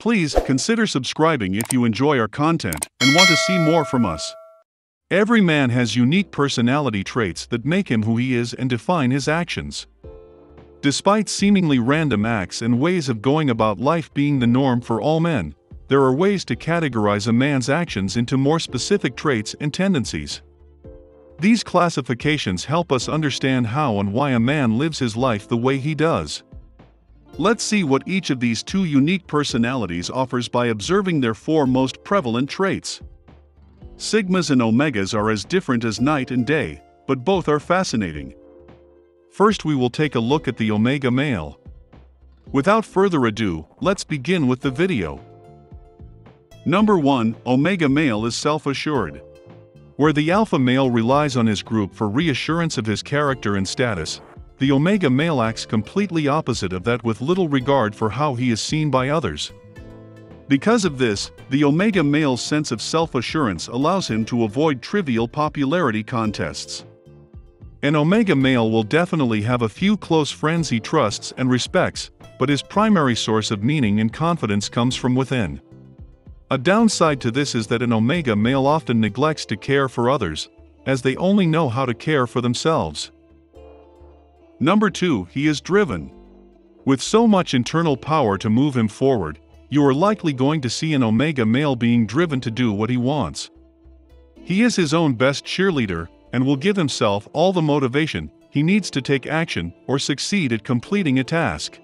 Please consider subscribing if you enjoy our content and want to see more from us. Every man has unique personality traits that make him who he is and define his actions. Despite seemingly random acts and ways of going about life being the norm for all men, there are ways to categorize a man's actions into more specific traits and tendencies. These classifications help us understand how and why a man lives his life the way he does. Let's see what each of these two unique personalities offers by observing their four most prevalent traits. Sigmas and omegas are as different as night and day, but both are fascinating. First, we will take a look at the omega male. Without further ado, let's begin with the video. Number 1, omega male is self-assured. Where the alpha male relies on his group for reassurance of his character and status, the omega male acts completely opposite of that with little regard for how he is seen by others. Because of this, the omega male's sense of self-assurance allows him to avoid trivial popularity contests. An omega male will definitely have a few close friends he trusts and respects, but his primary source of meaning and confidence comes from within. A downside to this is that an omega male often neglects to care for others, as they only know how to care for themselves. Number 2, he is driven. With so much internal power to move him forward, you are likely going to see an omega male being driven to do what he wants. He is his own best cheerleader and will give himself all the motivation he needs to take action or succeed at completing a task.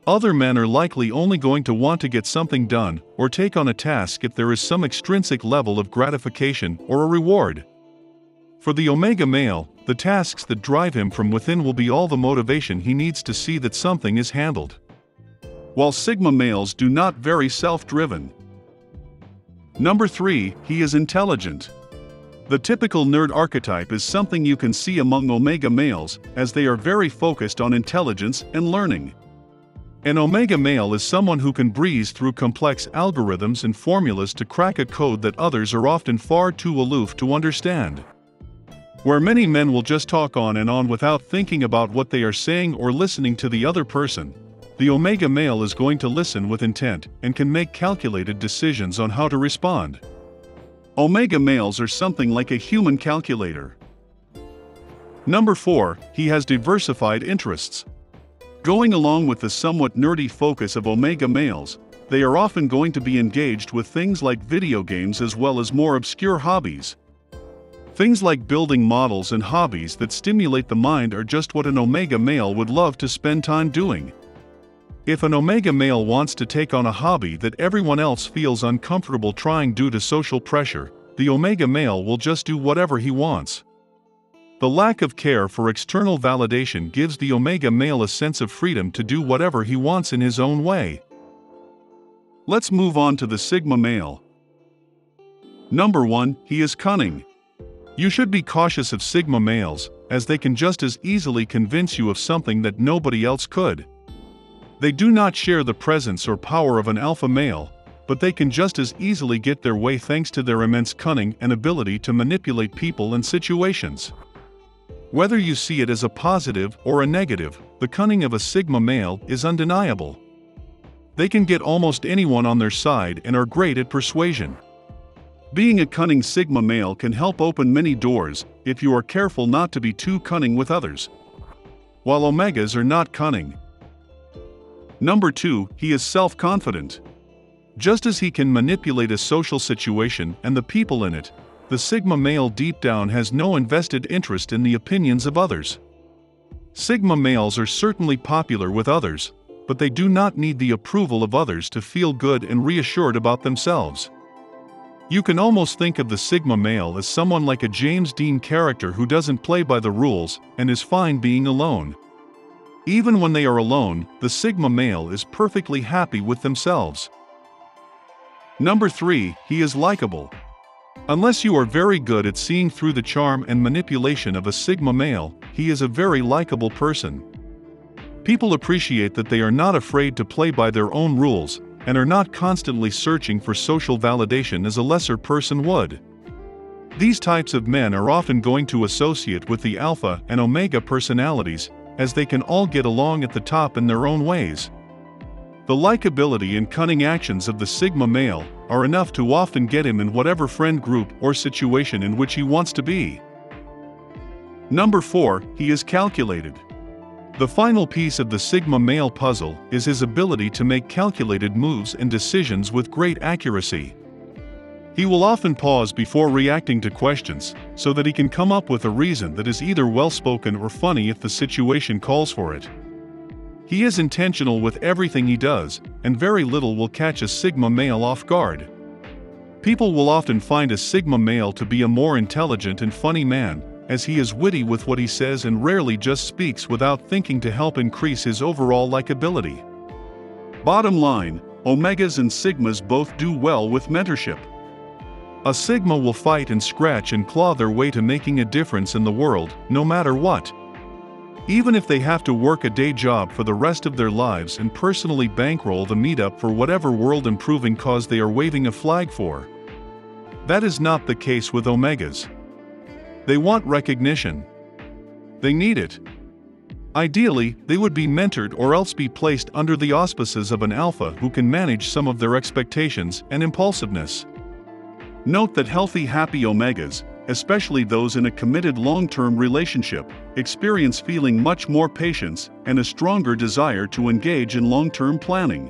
Other men are likely only going to want to get something done or take on a task if there is some extrinsic level of gratification or a reward. For the omega male, the tasks that drive him from within will be all the motivation he needs to see that something is handled. While sigma males do not very self-driven. Number 3, he is intelligent. The typical nerd archetype is something you can see among omega males, as they are very focused on intelligence and learning. An omega male is someone who can breeze through complex algorithms and formulas to crack a code that others are often far too aloof to understand. Where many men will just talk on and on without thinking about what they are saying or listening to the other person, the omega male is going to listen with intent and can make calculated decisions on how to respond. Omega males are something like a human calculator. Number 4, he has diversified interests. Going along with the somewhat nerdy focus of omega males, they are often going to be engaged with things like video games as well as more obscure hobbies. Things like building models and hobbies that stimulate the mind are just what an omega male would love to spend time doing. If an omega male wants to take on a hobby that everyone else feels uncomfortable trying due to social pressure, the omega male will just do whatever he wants. The lack of care for external validation gives the omega male a sense of freedom to do whatever he wants in his own way. Let's move on to the sigma male. Number 1, he is cunning. You should be cautious of sigma males, as they can just as easily convince you of something that nobody else could. They do not share the presence or power of an alpha male, but they can just as easily get their way thanks to their immense cunning and ability to manipulate people and situations. Whether you see it as a positive or a negative, the cunning of a sigma male is undeniable. They can get almost anyone on their side and are great at persuasion. Being a cunning sigma male can help open many doors if you are careful not to be too cunning with others. While omegas are not cunning. Number 2, he is self-confident. Just as he can manipulate a social situation and the people in it, the sigma male deep down has no invested interest in the opinions of others. Sigma males are certainly popular with others, but they do not need the approval of others to feel good and reassured about themselves. You can almost think of the sigma male as someone like a James Dean character who doesn't play by the rules and is fine being alone. Even when they are alone, the sigma male is perfectly happy with themselves. Number 3, he is likable. Unless you are very good at seeing through the charm and manipulation of a sigma male, he is a very likable person. People appreciate that they are not afraid to play by their own rules, and are not constantly searching for social validation as a lesser person would. These types of men are often going to associate with the alpha and omega personalities, as they can all get along at the top in their own ways. The likability and cunning actions of the Sigma male are enough to often get him in whatever friend group or situation in which he wants to be. Number 4, he is calculated. The final piece of the Sigma male puzzle is his ability to make calculated moves and decisions with great accuracy. He will often pause before reacting to questions, so that he can come up with a reason that is either well-spoken or funny if the situation calls for it. He is intentional with everything he does, and very little will catch a Sigma male off guard. People will often find a Sigma male to be a more intelligent and funny man, as he is witty with what he says and rarely just speaks without thinking to help increase his overall likability. Bottom line, Omegas and Sigmas both do well with mentorship. A Sigma will fight and scratch and claw their way to making a difference in the world, no matter what. Even if they have to work a day job for the rest of their lives and personally bankroll the meetup for whatever world-improving cause they are waving a flag for. That is not the case with Omegas. They want recognition. They need it. Ideally, they would be mentored or else be placed under the auspices of an alpha who can manage some of their expectations and impulsiveness. Note that healthy, happy Omegas, especially those in a committed long-term relationship, experience feeling much more patience and a stronger desire to engage in long-term planning.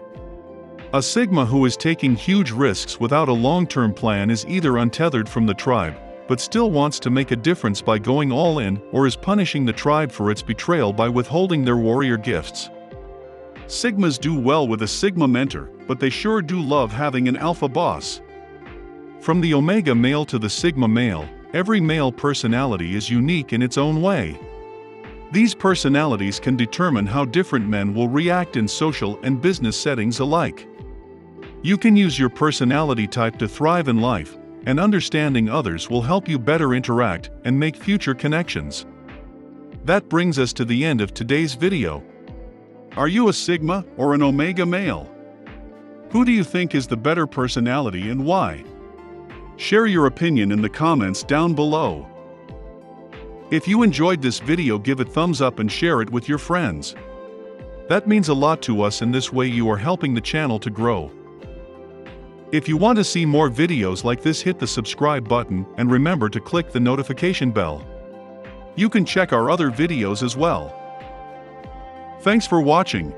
A Sigma who is taking huge risks without a long-term plan is either untethered from the tribe, but still wants to make a difference by going all in, or is punishing the tribe for its betrayal by withholding their warrior gifts. Sigmas do well with a Sigma mentor, but they sure do love having an alpha boss. From the Omega male to the Sigma male, every male personality is unique in its own way. These personalities can determine how different men will react in social and business settings alike. You can use your personality type to thrive in life, and understanding others will help you better interact and make future connections. That brings us to the end of today's video. Are you a Sigma or an Omega male? Who do you think is the better personality and why? Share your opinion in the comments down below. If you enjoyed this video, give it thumbs up and share it with your friends. That means a lot to us, and this way you are helping the channel to grow. If you want to see more videos like this, hit the subscribe button and remember to click the notification bell. You can check our other videos as well. Thanks for watching.